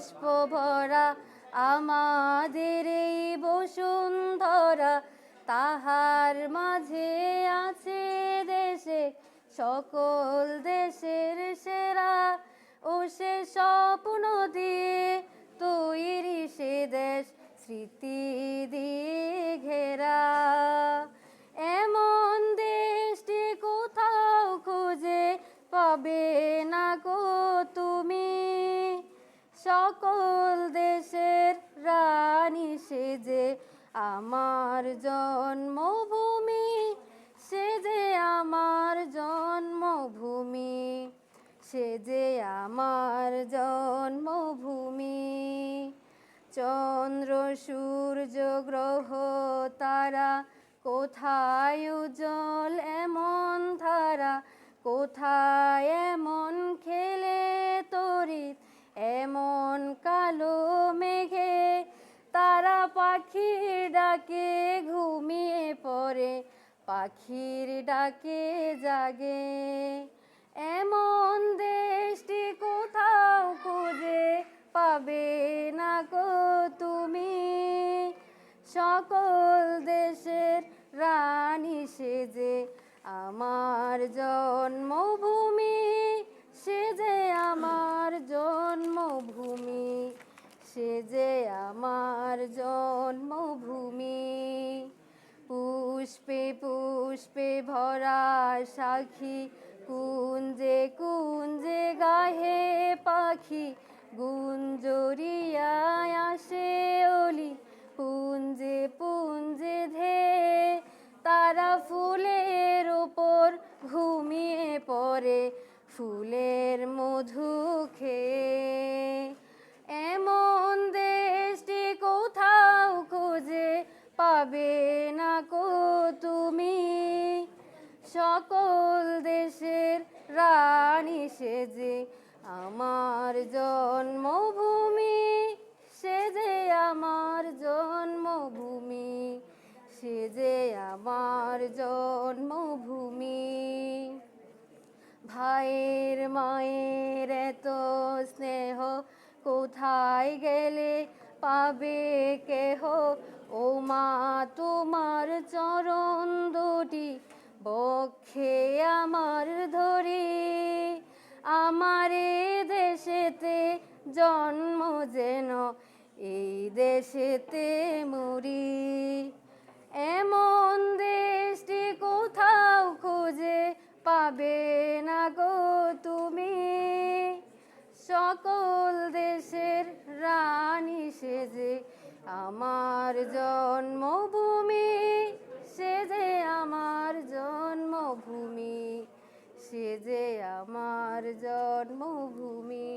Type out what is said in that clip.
পুষ্প ভরা আমাদের এই বসুন্ধরা, তাহার মাঝে আছে দেশে সকল দেশের সেরা, ও সে স্বপ্ন দিয়ে তৈরি সে দেশ স্মৃতি দিয়ে ঘেরা। এমন দেশটি কোথাও খুঁজে পাবে না গো তুমি, সকল দেশের রানী সে যে আমার জন্মভূমি, সে যে আমার জন্মভূমি, সে যে আমার জন্মভূমি। চন্দ্র সূর্য গ্রহ তারা কোথায় উজ্জ্বল এমন ধারা, কোথায় এমন খেলে তড়িৎ এমন কালো মেঘে, তারা পাখির ডাকে ঘুমিয়ে পড়ে পাখির ডাকে জাগে। এমন দেশটি কোথাও খুঁজে পাবে না গো তুমি, সকল দেশের রানী সে যে আমার জন্মভূমি, সে যে আমার জন্মভূমি, সে যে আমার জন্মভূমি। পুষ্পে পুষ্পে ভরা সাখী, কুঞ্জে কুঞ্জে গাহে পাখি, গুঞ্জরিয়ায় আসে অলি পুঞ্জে পুঞ্জে ধে, তারা ফুলের ওপর ঘুমিয়ে পড়ে ফুলের মধু খেয়ে। এমন দেশটি কোথাও খুঁজে পাবে না গো তুমি, সকল দেশের রানী সে যে আমার জন্মভূমি, সে যে আমার জন্মভূমি, সে যে আমার জন্মভূমি। ভাইয়ের মায়ের এত স্নেহ কোথায় গেলে পাবে কেহ, ও মা তোমার চরণ দুটি বক্ষে আমার ধরি, আমার এ দেশেতে জন্ম যেন এই দেশেতে মরি। এমন দেশটি কোথাও খুঁজে পাবে না গো তুমি, সকল দেশের রানী সে যে আমার জন্মভূমি, সে যে আমার জন্মভূমি, সে যে আমার জন্মভূমি।